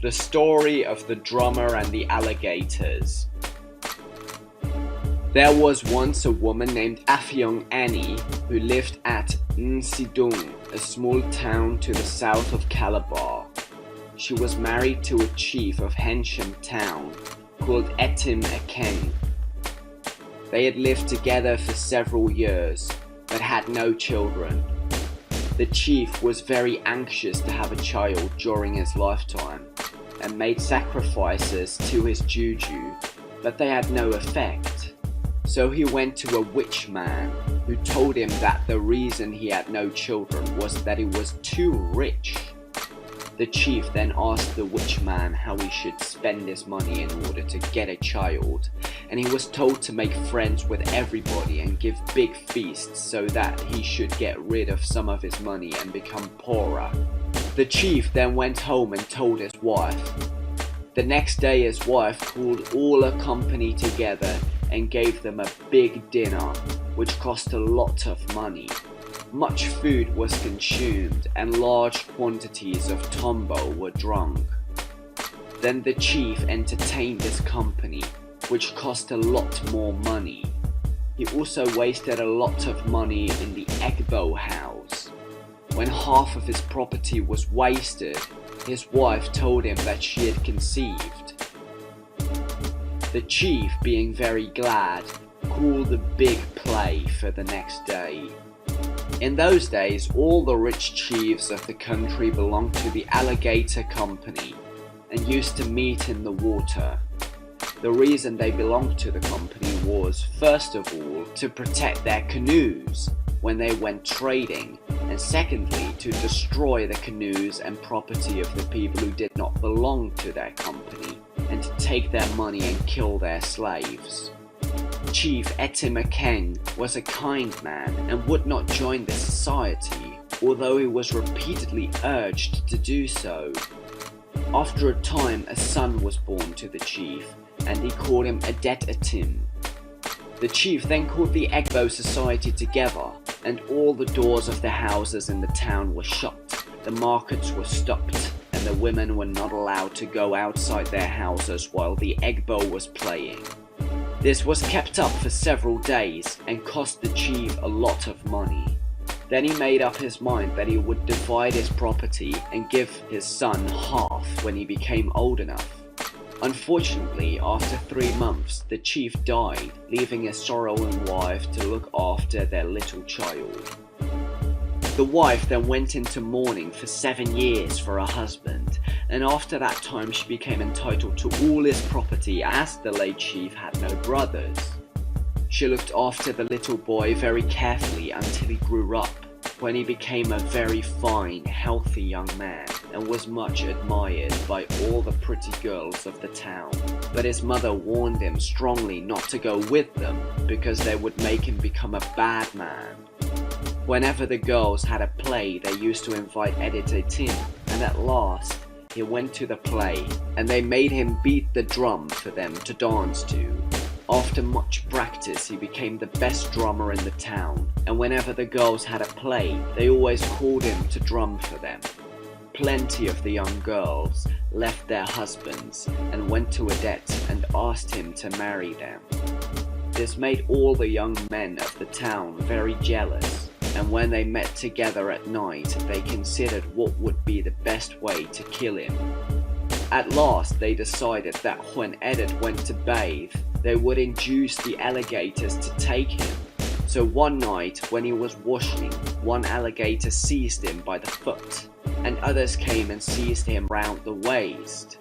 The story of the drummer and the alligators. There was once a woman named Afyong Annie who lived at Nsidung, a small town to the south of Calabar. She was married to a chief of Hensham town called Etim Akeng. They had lived together for several years, but had no children. The chief was very anxious to have a child during his lifetime, and made sacrifices to his juju, but they had no effect. So he went to a witch man, who told him that the reason he had no children was that he was too rich. The chief then asked the witch man how he should spend his money in order to get a child, and he was told to make friends with everybody and give big feasts so that he should get rid of some of his money and become poorer. The chief then went home and told his wife. The next day his wife called all her company together and gave them a big dinner, which cost a lot of money. Much food was consumed and large quantities of tombo were drunk. Then the chief entertained his company, which cost a lot more money. He also wasted a lot of money in the Egbo house. When half of his property was wasted, his wife told him that she had conceived. The chief, being very glad, called a big play for the next day. In those days, all the rich chiefs of the country belonged to the alligator company and used to meet in the water. The reason they belonged to the company was, first of all, to protect their canoes when they went trading, and secondly, to destroy the canoes and property of the people who did not belong to their company, and to take their money and kill their slaves. Chief Etim Akeng was a kind man and would not join the society, although he was repeatedly urged to do so. After a time, a son was born to the chief, and he called him Adet Atim. The chief then called the Egbo society together, and all the doors of the houses in the town were shut, the markets were stopped, and the women were not allowed to go outside their houses while the Egbo was playing. This was kept up for several days and cost the chief a lot of money. Then he made up his mind that he would divide his property and give his son half when he became old enough. Unfortunately, after 3 months, the chief died, leaving his sorrowing wife to look after their little child. The wife then went into mourning for 7 years for her husband, and after that time she became entitled to all his property as the late chief had no brothers. She looked after the little boy very carefully until he grew up, when he became a very fine, healthy young man and was much admired by all the pretty girls of the town. But his mother warned him strongly not to go with them because they would make him become a bad man. Whenever the girls had a play, they used to invite Editor Tim, and at last he went to the play and they made him beat the drum for them to dance to. After much practice, he became the best drummer in the town, and whenever the girls had a play, they always called him to drum for them. Plenty of the young girls left their husbands and went to Adet and asked him to marry them. This made all the young men of the town very jealous, and when they met together at night, they considered what would be the best way to kill him. At last, they decided that when Adet went to bathe, they would induce the alligators to take him. So one night, when he was washing, one alligator seized him by the foot, and others came and seized him round the waist.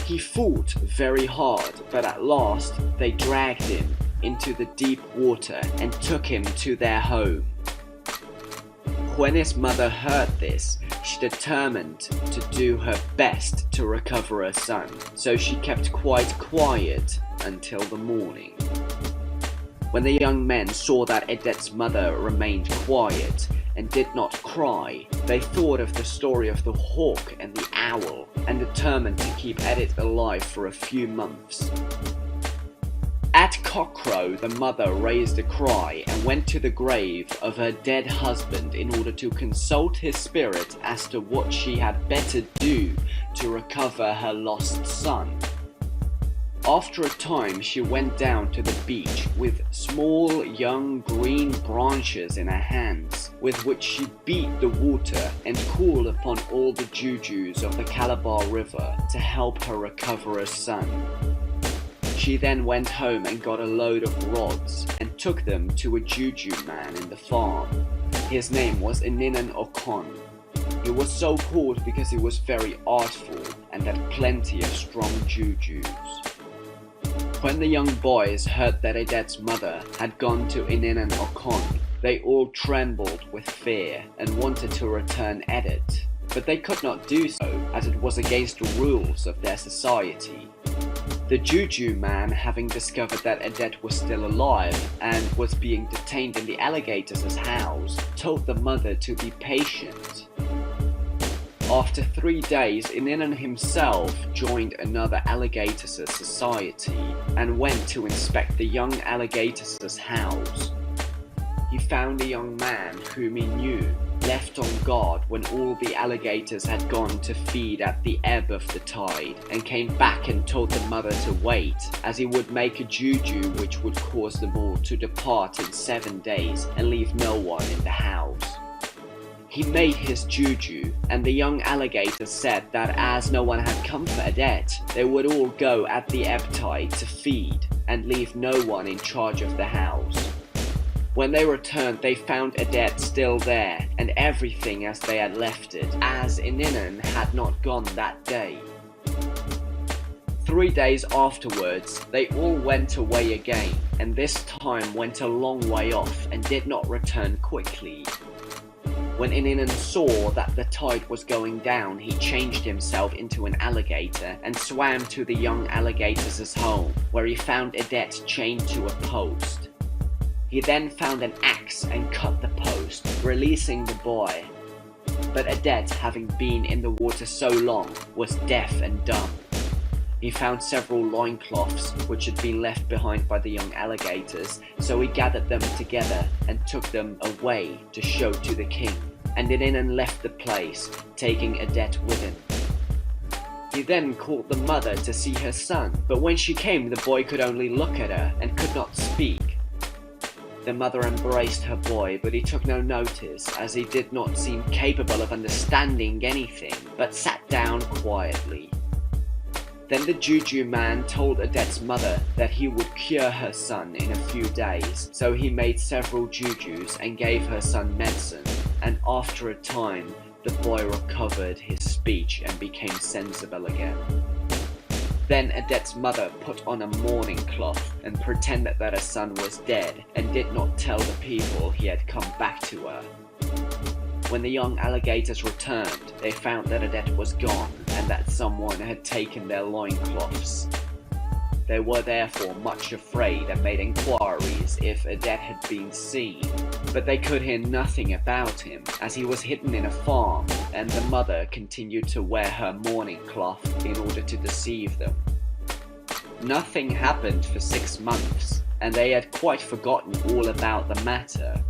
He fought very hard, but at last they dragged him into the deep water and took him to their home. When his mother heard this, she determined to do her best to recover her son, so she kept quite quiet until the morning. When the young men saw that Adet's mother remained quiet and did not cry, they thought of the story of the hawk and the owl and determined to keep Adet alive for a few months. At cockcrow, the mother raised a cry and went to the grave of her dead husband in order to consult his spirit as to what she had better do to recover her lost son. After a time, she went down to the beach with small young green branches in her hands, with which she beat the water and called upon all the jujus of the Calabar River to help her recover her son. She then went home and got a load of rods and took them to a juju man in the farm. His name was Ininan Okon. He was so called because he was very artful and had plenty of strong jujus. When the young boys heard that Edet's mother had gone to Ininan Okon, they all trembled with fear and wanted to return Edet, but they could not do so as it was against the rules of their society. The juju man, having discovered that Edet was still alive and was being detained in the alligators' house, told the mother to be patient. After 3 days, Ininan himself joined another alligators' society and went to inspect the young alligators' house. He found a young man whom he knew, left on guard when all the alligators had gone to feed at the ebb of the tide, and came back and told the mother to wait, as he would make a juju which would cause them all to depart in 7 days and leave no one in the house. He made his juju, and the young alligators said that as no one had come for Edet, they would all go at the ebb tide to feed, and leave no one in charge of the house. When they returned, they found Edet still there, and everything as they had left it, as Ininan had not gone that day. 3 days afterwards, they all went away again, and this time went a long way off and did not return quickly. When Ininan saw that the tide was going down, he changed himself into an alligator and swam to the young alligators' home, where he found Edet chained to a post. He then found an axe and cut the post, releasing the boy. But Edet, having been in the water so long, was deaf and dumb. He found several loincloths which had been left behind by the young alligators, so he gathered them together and took them away to show to the king, and Ininan left the place, taking Edet with him. He then called the mother to see her son, but when she came the boy could only look at her and could not speak. The mother embraced her boy, but he took no notice, as he did not seem capable of understanding anything, but sat down quietly. Then the juju man told Edet's mother that he would cure her son in a few days, so he made several jujus and gave her son medicine, and after a time the boy recovered his speech and became sensible again. Then Edet's mother put on a mourning cloth and pretended that her son was dead, and did not tell the people he had come back to her. When the young alligators returned, they found that Edet was gone, and that someone had taken their loincloths. They were therefore much afraid and made inquiries if Edet had been seen, but they could hear nothing about him, as he was hidden in a farm, and the mother continued to wear her mourning cloth in order to deceive them. Nothing happened for 6 months, and they had quite forgotten all about the matter.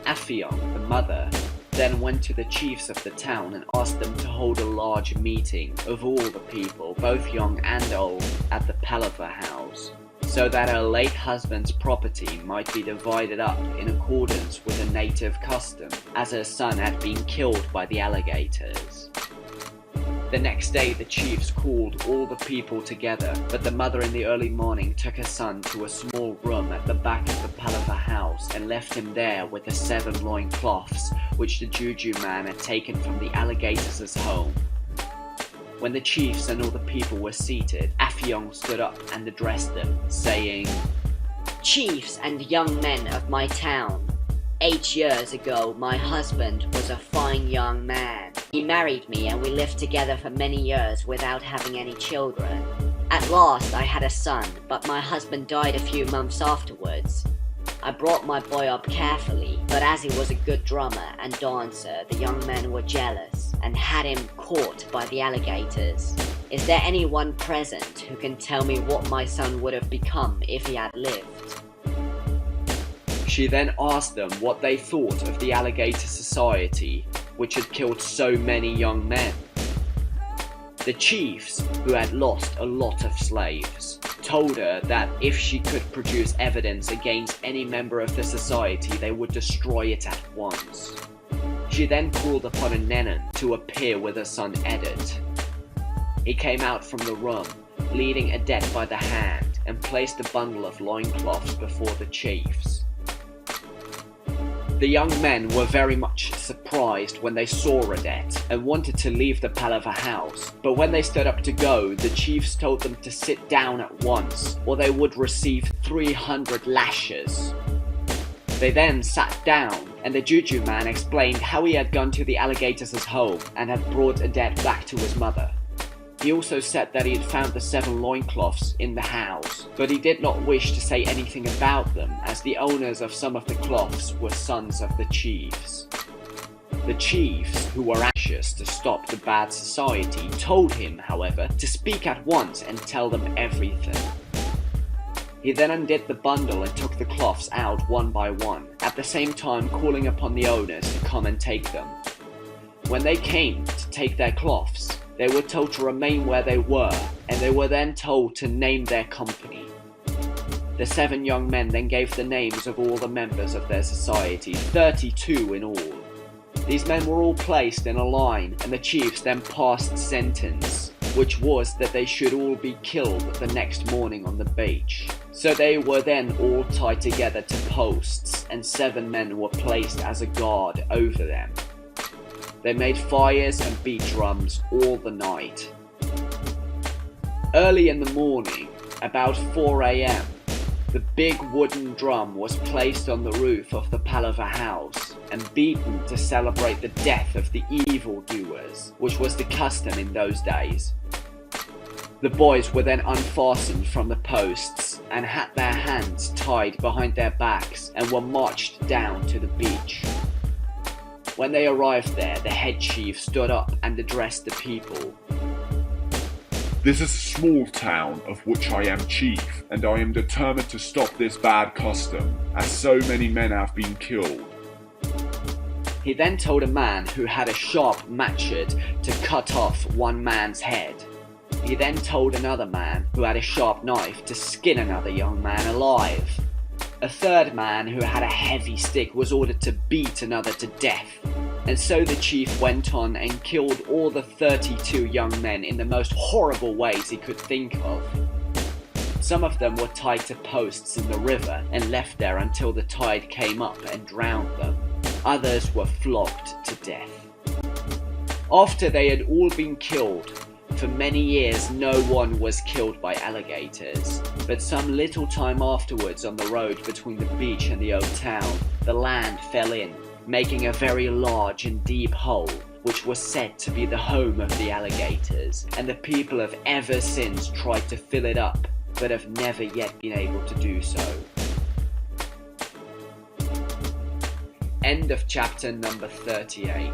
Affion, the mother, then went to the chiefs of the town and asked them to hold a large meeting of all the people, both young and old, at the palaver house, so that her late husband's property might be divided up in accordance with a native custom, as her son had been killed by the alligators. The next day the chiefs called all the people together, but the mother in the early morning took her son to a small room at the back of the palaver house and left him there with the 7 loincloths which the juju man had taken from the alligators' home. When the chiefs and all the people were seated, Affion stood up and addressed them, saying, "Chiefs and young men of my town, 8 years ago my husband was a fine young man. He married me and we lived together for many years without having any children. At last I had a son, but my husband died a few months afterwards. I brought my boy up carefully, but as he was a good drummer and dancer, the young men were jealous and had him caught by the alligators. Is there anyone present who can tell me what my son would have become if he had lived?" She then asked them what they thought of the alligator society, which had killed so many young men. The chiefs, who had lost a lot of slaves, told her that if she could produce evidence against any member of the society, they would destroy it at once. She then called upon a Nenan to appear with her son Edit. He came out from the room, leading Adet by the hand, and placed a bundle of loincloths before the chiefs. The young men were very much surprised when they saw Adet and wanted to leave the palaver house, but when they stood up to go, the chiefs told them to sit down at once or they would receive 300 lashes. They then sat down, and the Juju man explained how he had gone to the alligators' home and had brought Adet back to his mother. He also said that he had found the 7 loincloths in the house, but he did not wish to say anything about them as the owners of some of the cloths were sons of the chiefs. The chiefs, who were anxious to stop the bad society, told him, however, to speak at once and tell them everything. He then undid the bundle and took the cloths out one by one, at the same time calling upon the owners to come and take them. When they came to take their cloths, they were told to remain where they were, and they were then told to name their company. The 7 young men then gave the names of all the members of their society, 32 in all. These men were all placed in a line, and the chiefs then passed sentence, which was that they should all be killed the next morning on the beach. So they were then all tied together to posts, and 7 men were placed as a guard over them. They made fires and beat drums all the night. Early in the morning, about 4 a.m, the big wooden drum was placed on the roof of the palaver house and beaten to celebrate the death of the evildoers, which was the custom in those days. The boys were then unfastened from the posts and had their hands tied behind their backs and were marched down to the beach. When they arrived there, the head chief stood up and addressed the people. This is a small town of which I am chief, and I am determined to stop this bad custom, as so many men have been killed. He then told a man who had a sharp machete to cut off one man's head. He then told another man who had a sharp knife to skin another young man alive. A third man who had a heavy stick was ordered to beat another to death. And so the chief went on and killed all the 32 young men in the most horrible ways he could think of. Some of them were tied to posts in the river and left there until the tide came up and drowned them. Others were flogged to death. After they had all been killed, for many years no one was killed by alligators, but some little time afterwards on the road between the beach and the old town, the land fell in, making a very large and deep hole, which was said to be the home of the alligators, and the people have ever since tried to fill it up, but have never yet been able to do so. End of chapter number 38.